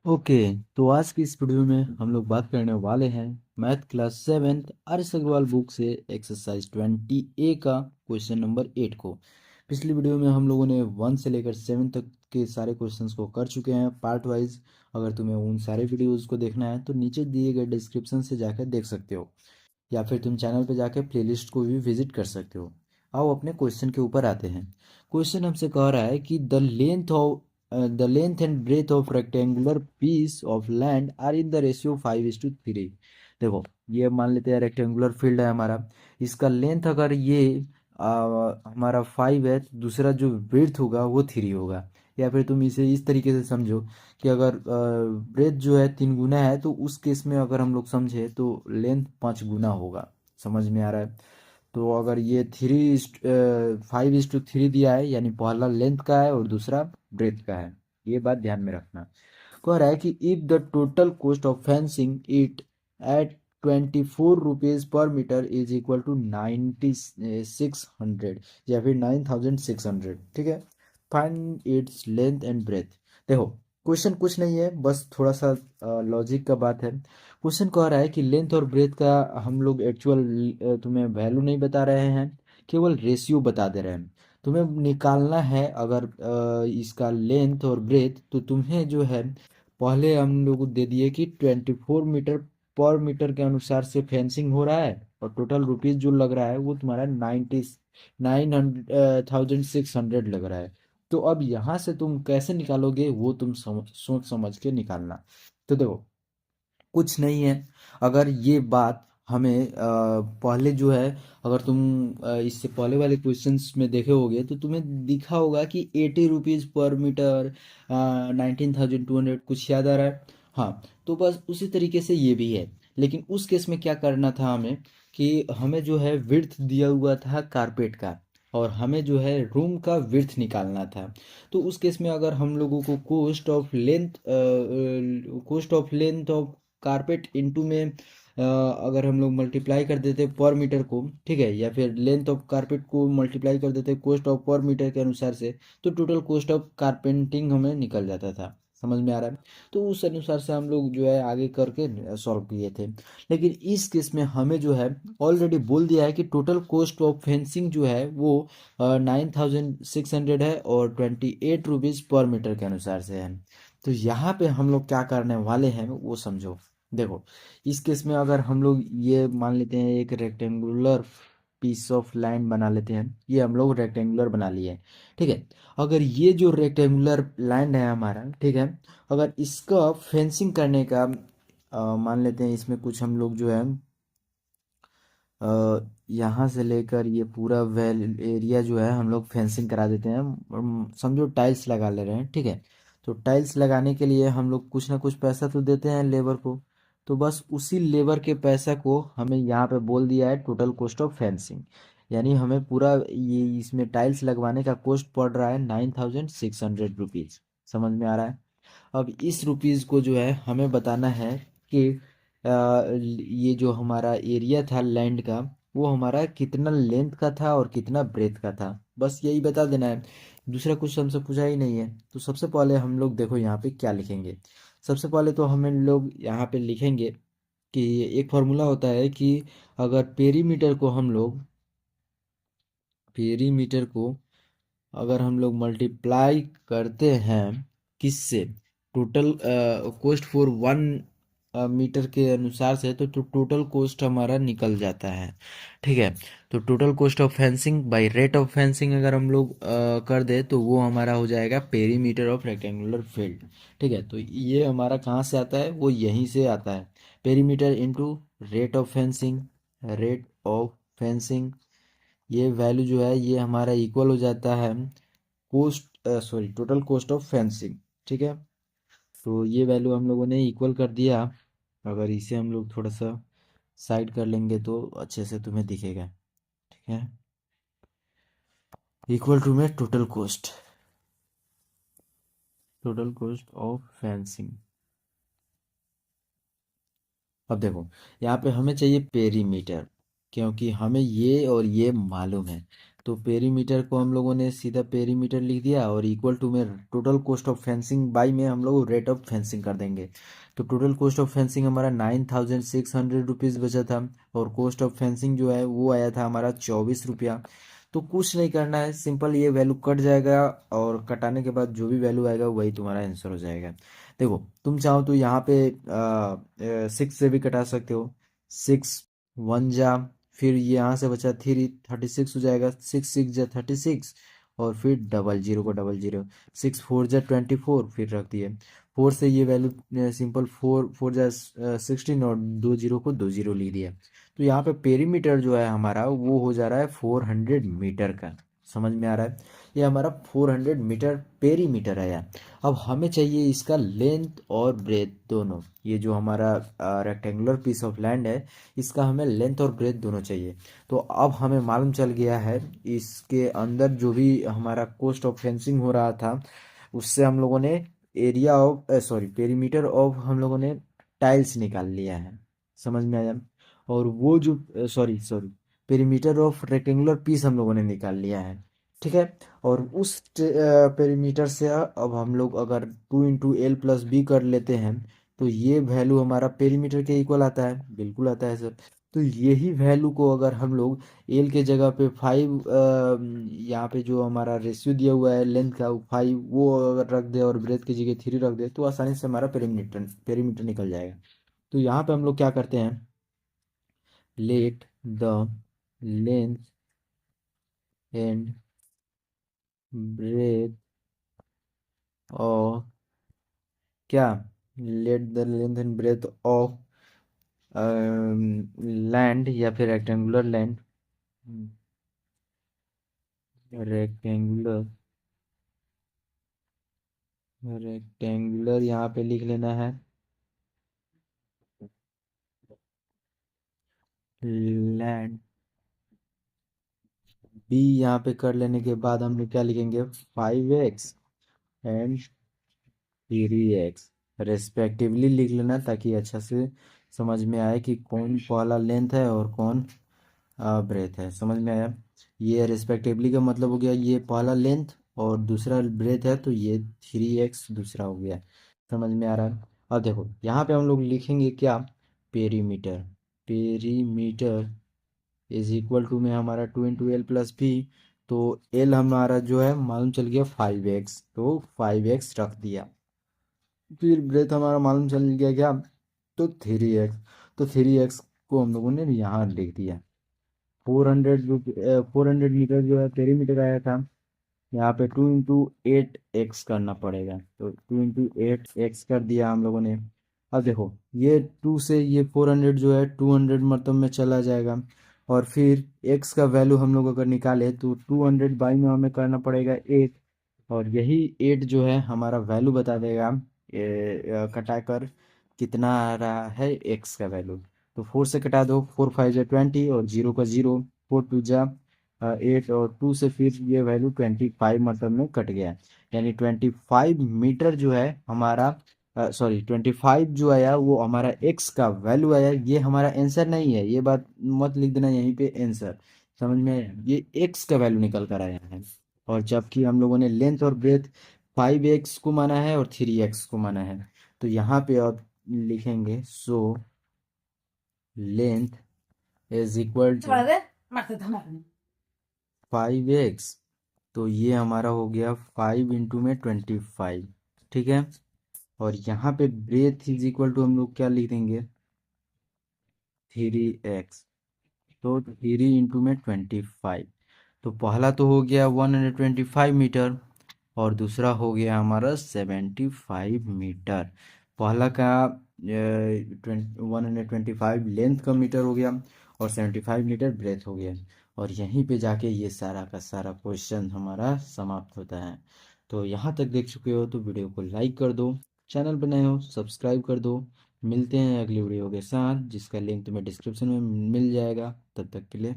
Okay. तो आज की इस वीडियो में हम लोग बात करने वाले हैं math class seventh आर्यस Agarwal book से एक्सरसाइज 20A का क्वेश्चन नंबर 8 को। पिछली वीडियो में हम लोगों ने 1 से लेकर 7 तक के सारे क्वेश्चंस को कर चुके हैं पार्ट वाइज। अगर तुम्हें उन सारे वीडियोज़ को देखना है तो नीचे दिए गए डिस्क्रिप्शन से जाकर देख सकते हो, या फिर तुम चैनल पे जाकर प्लेलिस्ट को भी विजिट कर सकते हो। आओ अपने क्वेश्चन के ऊपर आते हैं। क्वेश्चन हमसे कह रहा है कि the length and breadth of rectangular piece of land are in the ratio 5:3। देखो, ये मान लेते हैं रेक्टेंगुलर फील्ड है हमारा। इसका लेंथ अगर ये हमारा 5 है तो दूसरा जो ब्रेथ होगा वो 3 होगा। या फिर तुम इसे इस तरीके से समझो कि अगर ब्रेथ जो है 3 गुना है तो उस केस में अगर हम लोग समझे तो लेंथ 5 गुना होगा। समझ में आ रहा है? तो अगर ये 5:3 दिया है, यानी पहला लेंथ का है और दूसरा ब्रेथ का है। ये बात ध्यान में रखना। कह रहा है कि if the total cost of fencing it at 24 rupees per metre is equal to 9600 या फिर 9600। ठीक है, find its length and breadth. देखो, क्वेश्चन कुछ नहीं है, बस थोड़ा सा लॉजिक का बात है। क्वेश्चन कह रहा है कि लेंथ और ब्रेथ का हम लोग एक्चुअल तुम्हें वैल्यू नहीं बता रहे हैं, केवल रेशियो बता दे रहे हैं। तुम्हें निकालना है अगर इसका लेंथ और ब्रेथ, तो तुम्हें जो है पहले हम लोग दे दिए कि 24 मीटर पर मीटर के अनुसार से फेंसिंग हो रहा है, और टोटल रुपीज जो लग रहा है वो तुम्हारा 9600 लग रहा है। तो अब यहाँ से तुम कैसे निकालोगे वो तुम सोच समझ के निकालना। तो देखो, कुछ नहीं है। अगर ये बात हमें पहले जो है, अगर तुम इससे पहले वाले क्वेश्चंस में देखे होगे तो तुम्हें दिखा होगा कि 80 रुपीज़ पर मीटर, 19,200 कुछ याद आ रहा है? हाँ, तो बस उसी तरीके से ये भी है। लेकिन उस केस में क्या करना था हमें, कि हमें जो है विड्थ दिया हुआ था कारपेट का, और हमें जो है रूम का विड्थ निकालना था। तो उस केस में अगर हम लोगों को cost of length of carpet into में अगर हम लोग मल्टीप्लाई कर देते पर मीटर को, ठीक है, या फिर लेंथ ऑफ कारपेट को मल्टीप्लाई कर देते कॉस्ट ऑफ पर मीटर के अनुसार से, तो टोटल कॉस्ट ऑफ कारपेंटिंग हमें निकल जाता था। समझ में आ रहा है? तो उस अनुसार से हम लोग जो है आगे करके सॉल्व किए थे। लेकिन इस केस में हमें जो है ऑलरेडी बोल दिया है कि टोटल कॉस्ट ऑफ फेंसिंग जो है वो 9600 है, और 28 रुपीज़ पर मीटर के अनुसार से है। तो यहाँ पे हम लोग क्या करने वाले हैं वो समझो। देखो, इस केस में अगर हम लोग ये मान लेते हैं एक रेक्टेंगुलर पीस ऑफ लैंड बना लेते हैं, ये हम लोग रेक्टेंगुलर बना लिए हैं। ठीक है, अगर ये जो रेक्टेंगुलर लैंड है हमारा, ठीक है, अगर इसका फेंसिंग करने का मान लेते हैं इसमें कुछ हम लोग जो है यहाँ से लेकर ये पूरा वेल एरिया जो है हम लोग फेंसिंग करा देते हैं। समझो टाइल्स लगा ले रहे हैं, ठीक है। तो टाइल्स लगाने के लिए हम लोग कुछ ना कुछ पैसा तो देते हैं लेबर को। तो बस उसी लेबर के पैसा को हमें यहाँ पे बोल दिया है टोटल कॉस्ट ऑफ फेंसिंग। यानी हमें पूरा ये इसमें टाइल्स लगवाने का कॉस्ट पड़ रहा है 9600 रुपीज़। समझ में आ रहा है? अब इस रुपीज़ को जो है हमें बताना है कि ये जो हमारा एरिया था लैंड का, वो हमारा कितना लेंथ का था और कितना ब्रेथ का था। बस यही बता देना है, दूसरा कुछ हमसे पूछा ही नहीं है। तो सबसे पहले हम लोग देखो यहाँ पे क्या लिखेंगे। सबसे पहले तो हम लोग यहाँ पे लिखेंगे कि एक फार्मूला होता है कि अगर पेरीमीटर को अगर हम लोग मल्टीप्लाई करते हैं किससे, टोटल कोस्ट फॉर 1 मीटर के अनुसार से, तो टोटल कोस्ट हमारा निकल जाता है। ठीक है, तो total cost of fencing by rate of fencing अगर हम लोग कर दे तो वो हमारा हो जाएगा पेरीमीटर ऑफ रेक्टेंगुलर फील्ड। ठीक है, तो ये हमारा कहाँ से आता है, वो यहीं से आता है। Perimeter into rate of fencing ये वैल्यू जो है ये हमारा इक्वल हो जाता है टोटल कॉस्ट ऑफ फेंसिंग। ठीक है, तो ये वैल्यू हम लोगों ने इक्वल कर दिया। अगर इसे हम लोग थोड़ा सा साइड कर लेंगे तो अच्छे से तुम्हें दिखेगा। ठीक है, इक्वल टू में टोटल कॉस्ट ऑफ फेंसिंग। अब देखो, यहाँ पे हमें चाहिए पेरीमीटर। क्योंकि हमें ये और ये मालूम है। तो पेरीमीटर को हम लोगों ने सीधा पेरीमीटर लिख दिया और इक्वल टू में total cost of fencing by में हम लोग रेट ऑफ फेंसिंग कर देंगे। तो टोटल कॉस्ट ऑफ फेंसिंग हमारा 9600 रुपीज़ बचा था और कॉस्ट ऑफ फेंसिंग जो है वो आया था हमारा 24 रुपया। तो कुछ नहीं करना है, सिंपल ये वैल्यू कट जाएगा और कटाने के बाद जो भी वैल्यू आएगा वही तुम्हारा आंसर हो जाएगा। देखो तुम चाहो तो यहाँ पे 6 से भी कटा सकते हो। 6 वन जा, फिर ये यहाँ से बचा 36 हो जाएगा। 6 6 जा 36 और फिर डबल जीरो को डबल जीरो। 6 4 जा 24 फिर रख दिए। 4 से ये वैल्यू सिंपल 4 4 जा 16 और 2 जीरो को 2 जीरो लिख दिया। तो यहाँ पे पेरीमीटर जो है हमारा वो हो जा रहा है 400 मीटर का। समझ में आ रहा है? ये हमारा 400 मीटर पेरीमीटर है यार। अब हमें चाहिए इसका लेंथ और ब्रेथ दोनों। ये जो हमारा रेक्टेंगुलर पीस ऑफ लैंड है इसका हमें लेंथ और ब्रेथ दोनों चाहिए। तो अब हमें मालूम चल गया है इसके अंदर जो भी हमारा कॉस्ट ऑफ फेंसिंग हो रहा था उससे हम लोगों ने area of sorry perimeter of हम लोगों ने टाइल्स निकाल लिया है। समझ में आया? और वो जो sorry sorry perimeter of rectangular piece हम लोगों ने निकाल लिया है। ठीक है। और उस पेरीमीटर से अब हम लोग अगर 2 इंटू L प्लस B कर लेते हैं तो ये वैल्यू हमारा पेरीमीटर के इक्वल आता है। बिल्कुल आता है सर। तो यही वैल्यू को अगर हम लोग एल के जगह पे 5 यहाँ पे जो हमारा रेशियो दिया हुआ है लेंथ का 5 वो अगर रख दे और ब्रेथ की जगह 3 रख दे तो आसानी से हमारा पेरीमीटर पेरीमीटर निकल जाएगा। तो यहाँ पे हम लोग क्या करते हैं, let the length and breadth of क्या, let the length and breadth of land या फिर रेक्टेंगुलर लैंड, रेक्टेंगुलर रेक्टेंगुलर यहाँ पे लिख लेना है लैंड बी। यहाँ पे कर लेने के बाद हम लोग क्या लिखेंगे, 5x एंड 3x रेस्पेक्टिवली लिख लेना ताकि अच्छा से समझ में आए कि कौन पहला लेंथ है और कौन ब्रेथ है। समझ में आया? ये रेस्पेक्टिवली का मतलब हो गया ये पहला लेंथ और दूसरा ब्रेथ है तो ये 3x दूसरा हो गया। समझ में आ रहा है? अब देखो यहाँ पे हम लोग लिखेंगे क्या, perimeter. Perimeter is equal to में हमारा 2 इंटू L प्लस B। तो L हमारा जो है मालूम चल गया 5x तो 5x रख दिया। फिर ब्रेथ हमारा मालूम चल गया क्या, तो 3x। तो 3x को हम लोगों ने यहाँ लिख दिया। 400 मीटर जो है पेरीमीटर आया था। यहाँ पे 2 इंटू 8x करना पड़ेगा तो 2 इंटू 8x कर दिया हम लोगों ने। अब देखो ये 2 से ये 400 जो है 200 मतलब में चला जाएगा। और फिर x का वैल्यू हम लोग अगर निकाले तो 200 बाई में हमें करना पड़ेगा 8। और यही 8 जो है हमारा वैल्यू बता देगा कटाकर कितना आ रहा है x का वैल्यू। तो 4 से कटा दो, 4 5 जा 20 और 0 का 0। 4 2 जा 8 और 2 से फिर ये वैल्यू 25 मतलब में कट गया। यानी 25 मीटर जो है हमारा सॉरी 25 जो आया वो हमारा एक्स का वैल्यू आया। ये हमारा आंसर नहीं है, ये बात मत लिख देना यहीं पे आंसर। समझ में आया? ये एक्स का वैल्यू निकल कर आया है। और जबकि हम लोगों ने लेंथ और ब्रेथ 5x को माना है और 3x को माना है। तो यहाँ पे अब लिखेंगे so length is equal to 5x। तो ये हमारा हो गया 5 इंटू में 25। ठीक है। और यहाँ पे ब्रेथ इज इक्वल टू हम लोग क्या लिख देंगे, 3x। तो 3 इंटू में 25। तो पहला तो हो गया 125 मीटर और दूसरा हो गया हमारा 75 मीटर। पहला का 125 लेंथ का मीटर हो गया और 75 मीटर ब्रेथ हो गया। और यहीं पे जाके ये सारा का सारा क्वेश्चन हमारा समाप्त होता है। तो यहाँ तक देख चुके हो तो वीडियो को लाइक कर दो, चैनल पर नए हो सब्सक्राइब कर दो। मिलते हैं अगली वीडियो के साथ जिसका लिंक तुम्हें डिस्क्रिप्शन में मिल जाएगा। तब तक के लिए